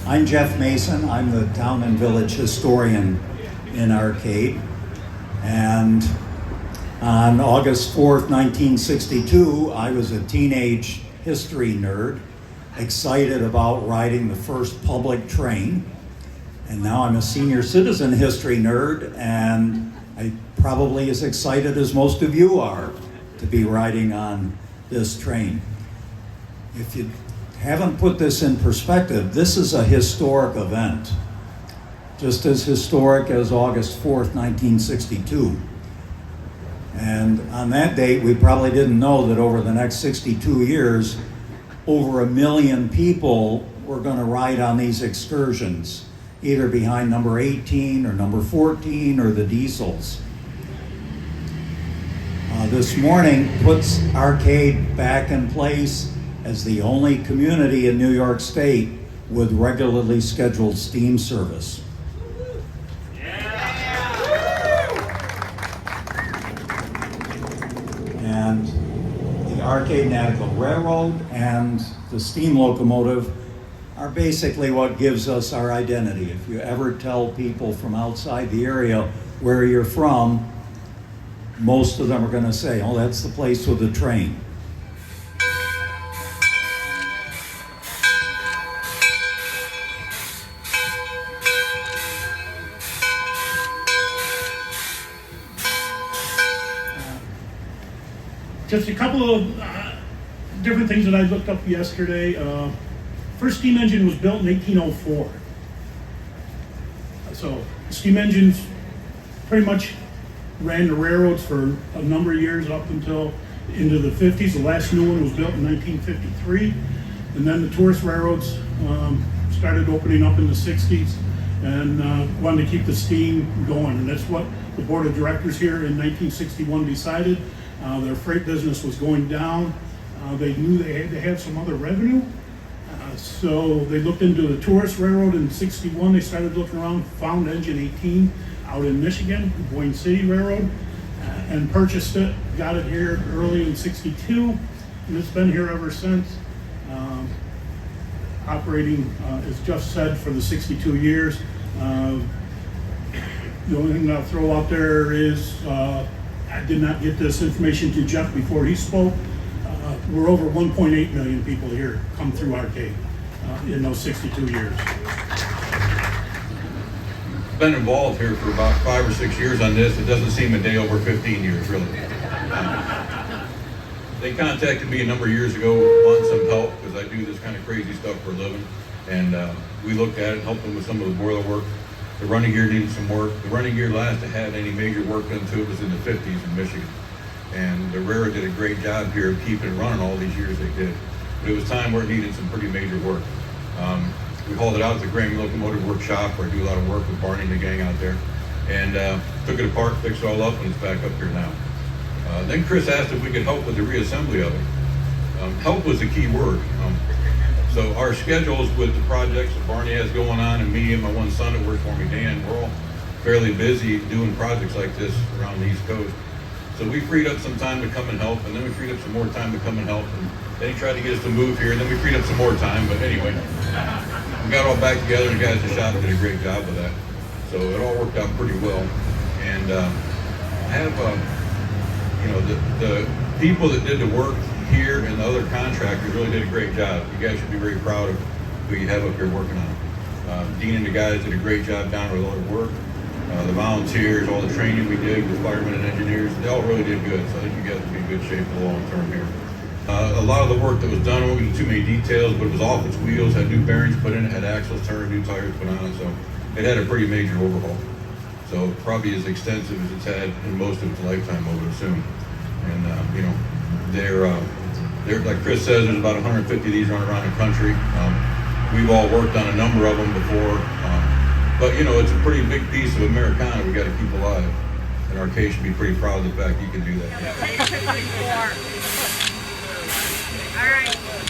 I'm Jeff Mason. I'm the town and village historian in Arcade. And on August 4th, 1962, I was a teenage history nerd, excited about riding the first public train. And now I'm a senior citizen history nerd, and I'm probably as excited as most of you are to be riding on this train. If you haven't put this in perspective, this is a historic event, just as historic as August 4th, 1962. And on that date, we probably didn't know that over the next 62 years, over 1 million people were going to ride on these excursions, either behind number 18 or number 14 or the diesels. This morning puts Arcade back in place as the only community in New York State with regularly scheduled steam service. And the Arcade and Attica Railroad and the steam locomotive are basically what gives us our identity. If you ever tell people from outside the area where you're from, most of them are going to say, oh, that's the place with the train. Just a couple of different things that I looked up yesterday. First steam engine was built in 1804. So steam engines pretty much ran the railroads for a number of years up until into the 50s. The last new one was built in 1953. And then the tourist railroads started opening up in the 60s and wanted to keep the steam going. And that's what the board of directors here in 1961 decided. Their freight business was going down. They knew they had to have some other revenue. So they looked into the tourist railroad in 61. They started looking around, found engine 18 out in Michigan, Boyne City Railroad, and purchased it. Got it here early in 62, and it's been here ever since. Operating, as Jeff said, for the 62 years. The only thing I'll throw out there is, I did not get this information to Jeff before he spoke. We're over 1.8 million people here come through Arcade in those 62 years. Been involved here for about 5 or 6 years on this. It doesn't seem a day over 15 years, really. They contacted me a number of years ago, wanting some help, because I do this kind of crazy stuff for a living. And we looked at it, helped them with some of the boiler work. The running gear needed some work. The running gear last that had any major work done to it was in the 50s in Michigan. And the railroad did a great job here of keeping it running all these years they did. But it was time where it needed some pretty major work. We hauled it out at the American Locomotive workshop, where I do a lot of work with Barney and the gang out there. And took it apart, fixed it all up, and it's back up here now. Then Chris asked if we could help with the reassembly of it. Help was the key word. So our schedules with the projects that Barney has going on, and me and my one son that works for me, Dan, we're all fairly busy doing projects like this around the East Coast. So we freed up some time to come and help, and then we freed up some more time to come and help. And then he tried to get us to move here, and then we freed up some more time. But anyway, we got all back together, and the guys in the shop did a great job with that. So it all worked out pretty well. And I have, the people that did the work here and the other contractors really did a great job. You guys should be very proud of who you have up here working on it. Dean and the guys did a great job down with all the work. The volunteers, all the training we did with firemen and engineers, they all really did good. So I think you guys will be in good shape for the long term here. A lot of the work that was done, I won't get into too many details, but it was off its wheels, had new bearings put in it, had axles turned, new tires put on it, so it had a pretty major overhaul. So probably as extensive as it's had in most of its lifetime, I would assume. And they're like Chris says, there's about 150 of these running around the country. We've all worked on a number of them before, but it's a pretty big piece of Americana we got to keep alive. And Arcade should be pretty proud of the fact you can do that. All right.